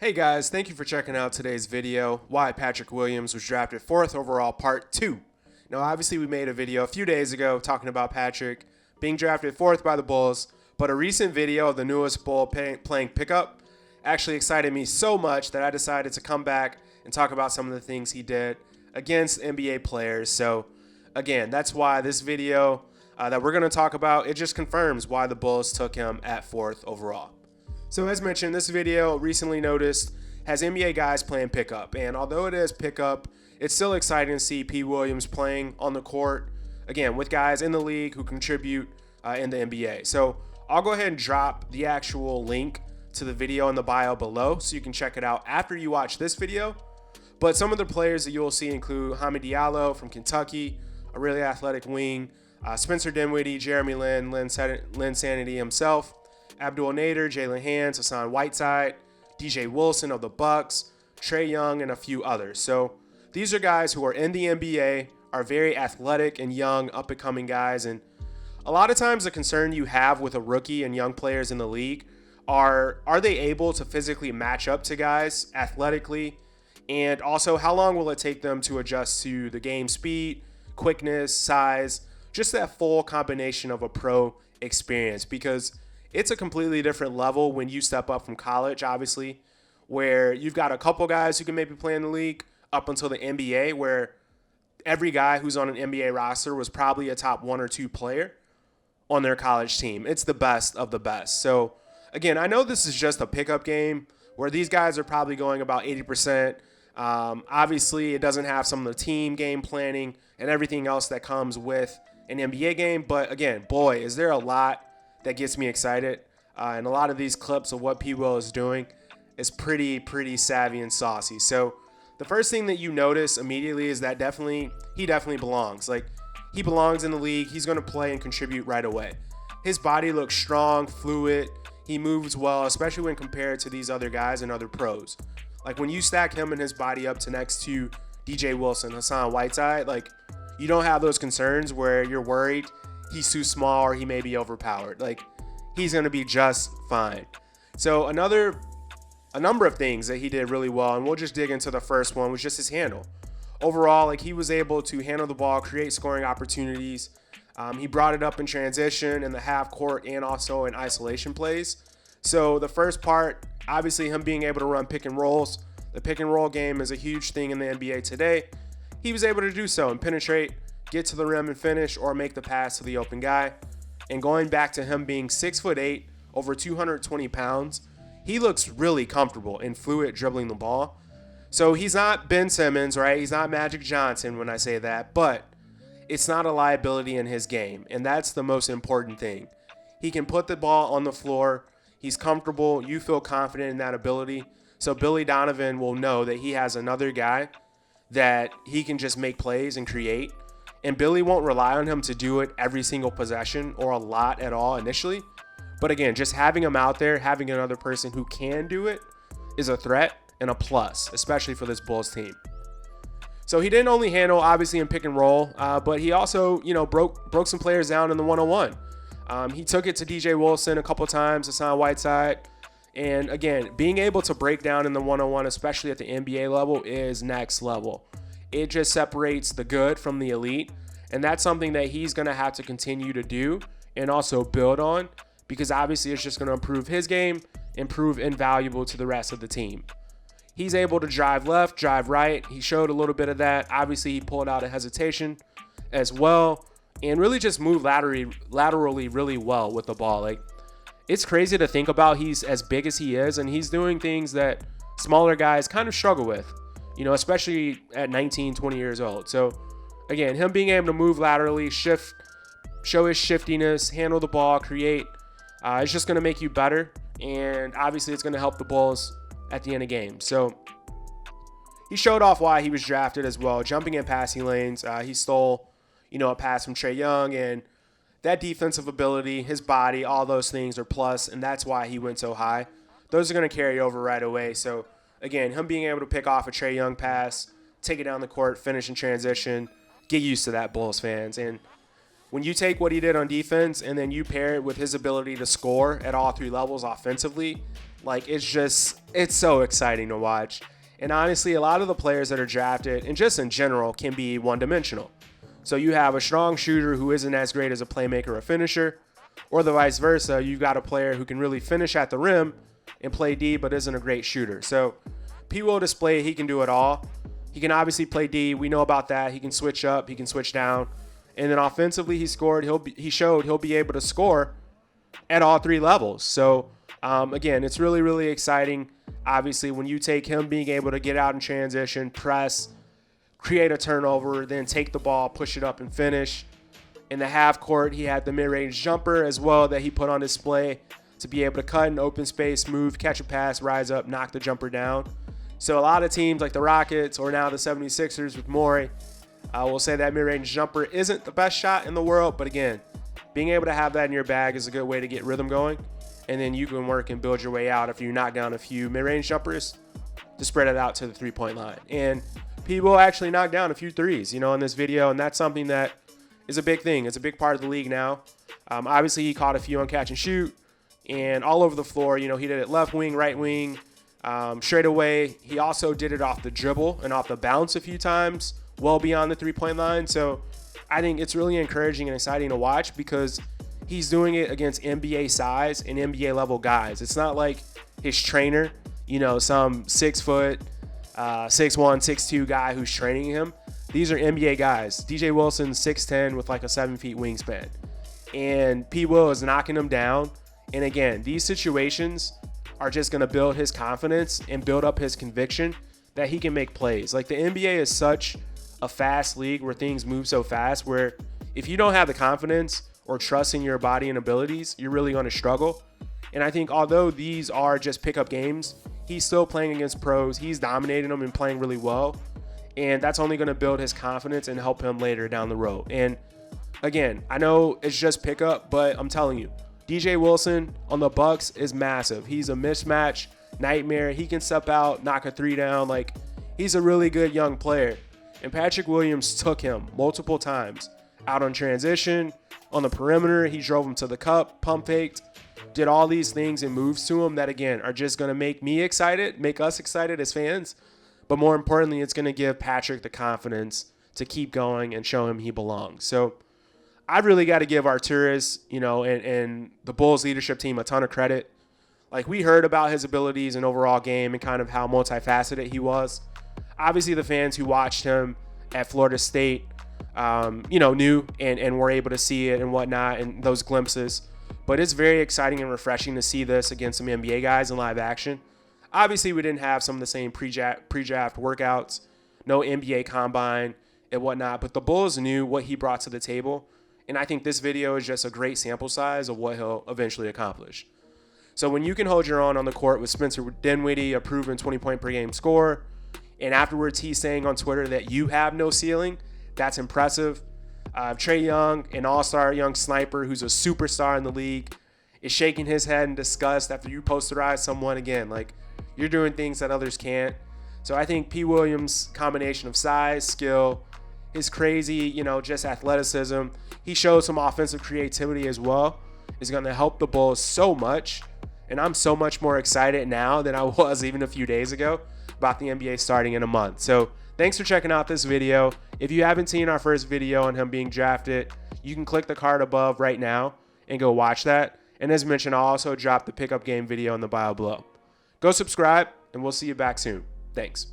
Hey guys, thank you for checking out today's video, why Patrick Williams was drafted 4th overall part 2. Now obviously we made a video a few days ago talking about Patrick being drafted 4th by the Bulls, but a recent video of the newest Bull playing pickup actually excited me so much that I decided to come back and talk about some of the things he did against NBA players. So again, that's why this video that we're going to talk about, it just confirms why the Bulls took him at 4th overall. So as mentioned, this video recently noticed has NBA guys playing pickup. And although it is pickup, it's still exciting to see P. Williams playing on the court, again, with guys in the league who contribute in the NBA. So I'll go ahead and drop the actual link to the video in the bio below so you can check it out after you watch this video. But some of the players that you'll see include Hamid Diallo from Kentucky, a really athletic wing, Spencer Dinwiddie, Jeremy Lin, Lin Sanity himself, Abdul Nader, Jalen Hands, Hassan Whiteside, DJ Wilson of the Bucks, Trae Young, and a few others. So these are guys who are in the NBA, are very athletic and young, up-and-coming guys. And a lot of times the concern you have with a rookie and young players in the league are they able to physically match up to guys athletically? And also, how long will it take them to adjust to the game speed, quickness, size, just that full combination of a pro experience? Because it's a completely different level when you step up from college, obviously, where you've got a couple guys who can maybe play in the league up until the NBA, where every guy who's on an NBA roster was probably a top 1 or 2 player on their college team. It's the best of the best. So, again, I know this is just a pickup game where these guys are probably going about 80%. Obviously, it doesn't have some of the team game planning and everything else that comes with an NBA game. But, again, boy, is there a lot that gets me excited. And a lot of these clips of what P. Will is doing is pretty savvy and saucy. So the first thing that you notice immediately is that he definitely belongs. Like, he belongs in the league. He's going to play and contribute right away. His body looks strong, fluid. He moves well, especially when compared to these other guys and other pros. Like, when you stack him and his body up to next to DJ Wilson, Hassan Whiteside, like, you don't have those concerns where you're worried he's too small or he may be overpowered. Like, he's going to be just fine. So a number of things that he did really well, and we'll just dig into the first one, was just his handle. Overall, like, he was able to handle the ball, create scoring opportunities. He brought it up in transition, in the half court, and also in isolation plays. So the first part, obviously him being able to run pick and rolls. The pick and roll game is a huge thing in the NBA today. He was able to do so and penetrate, get to the rim and finish, or make the pass to the open guy. And going back to him being 6'8", over 220 pounds, he looks really comfortable and fluid dribbling the ball. So he's not Ben Simmons, right? He's not Magic Johnson when I say that, but it's not a liability in his game, and that's the most important thing. He can put the ball on the floor. He's comfortable. You feel confident in that ability. So Billy Donovan will know that he has another guy that he can just make plays and create. And Billy won't rely on him to do it every single possession or a lot at all initially. But again, just having him out there, having another person who can do it is a threat and a plus, especially for this Bulls team. So he didn't only handle, obviously, in pick and roll, but he also, broke some players down in the one-on-one. He took it to DJ Wilson a couple times, Hassan Whiteside. And again, being able to break down in the one-on-one, especially at the NBA level, is next level. It just separates the good from the elite. And that's something that he's going to have to continue to do and also build on, because obviously it's just going to improve his game and prove invaluable to the rest of the team. He's able to drive left, drive right. He showed a little bit of that. Obviously, he pulled out a hesitation as well and really just moved laterally really well with the ball. Like, it's crazy to think about. He's as big as he is, and he's doing things that smaller guys kind of struggle with, especially at 19, 20 years old. So, again, him being able to move laterally, show his shiftiness, handle the ball, create, it's just going to make you better. And obviously, it's going to help the Bulls at the end of games. So, he showed off why he was drafted as well, jumping in passing lanes. He stole, a pass from Trae Young, and that defensive ability, his body, all those things are plus, and that's why he went so high. Those are going to carry over right away. So, again, him being able to pick off a Trae Young pass, take it down the court, finish in transition, get used to that, Bulls fans. And when you take what he did on defense and then you pair it with his ability to score at all 3 levels offensively, Like, it's so exciting to watch. And honestly, a lot of the players that are drafted, and just in general, can be one-dimensional. So you have a strong shooter who isn't as great as a playmaker or finisher, or the vice versa. You've got a player who can really finish at the rim and play D, but isn't a great shooter. So P will display he can do it all. He can obviously play D. We know about that. He can switch up. He can switch down. And then offensively, he showed he'll be able to score at all three levels. So again, it's really, really exciting. Obviously, when you take him being able to get out in transition, press, create a turnover, then take the ball, push it up, and finish. In the half court, he had the mid-range jumper as well that he put on display to be able to cut in open space, move, catch a pass, rise up, knock the jumper down. So a lot of teams like the Rockets or now the 76ers with Morey will say that mid-range jumper isn't the best shot in the world. But again, being able to have that in your bag is a good way to get rhythm going. And then you can work and build your way out if you knock down a few mid-range jumpers to spread it out to the three-point line. And P will actually knock down a few threes, in this video. And that's something that is a big thing. It's a big part of the league now. Obviously, he caught a few on catch and shoot and all over the floor. He did it left wing, right wing, straight away. He also did it off the dribble and off the bounce a few times, well beyond the three-point line. So I think it's really encouraging and exciting to watch because he's doing it against NBA size and NBA level guys. It's not like his trainer, some 6 foot, 6'1", 6'2" guy who's training him. These are NBA guys. DJ Wilson's 6'10" with like a 7 feet wingspan. And P. Will is knocking him down. And again, these situations are just going to build his confidence and build up his conviction that he can make plays. Like, the NBA is such a fast league where things move so fast, where if you don't have the confidence or trust in your body and abilities, you're really going to struggle. And I think although these are just pickup games, he's still playing against pros. He's dominating them and playing really well. And that's only going to build his confidence and help him later down the road. And again, I know it's just pickup, but I'm telling you, DJ Wilson on the Bucks is massive. He's a mismatch nightmare. He can step out, knock a three down. Like, he's a really good young player. And Patrick Williams took him multiple times out on transition, on the perimeter. He drove him to the cup, pump faked, did all these things and moves to him that, again, are just going to make me excited, make us excited as fans. But more importantly, it's going to give Patrick the confidence to keep going and show him he belongs. So I've really got to give Arturas, and the Bulls leadership team a ton of credit. Like, we heard about his abilities and overall game and kind of how multifaceted he was. Obviously, the fans who watched him at Florida State, knew and were able to see it and whatnot and those glimpses. But it's very exciting and refreshing to see this against some NBA guys in live action. Obviously, we didn't have some of the same pre-draft workouts, no NBA combine and whatnot, but the Bulls knew what he brought to the table. And I think this video is just a great sample size of what he'll eventually accomplish. So when you can hold your own on the court with Spencer Dinwiddie, a proven 20-point per game scorer, and afterwards he's saying on Twitter that you have no ceiling, that's impressive. Trae Young, an all-star young sniper who's a superstar in the league, is shaking his head in disgust after you posterize someone again. Like, you're doing things that others can't. So I think P. Williams' combination of size, skill, his crazy, just athleticism, he showed some offensive creativity as well, is going to help the Bulls so much. And I'm so much more excited now than I was even a few days ago about the NBA starting in a month. So thanks for checking out this video. If you haven't seen our first video on him being drafted, you can click the card above right now and go watch that. And as mentioned, I'll also drop the pickup game video in the bio below. Go subscribe, and we'll see you back soon. Thanks.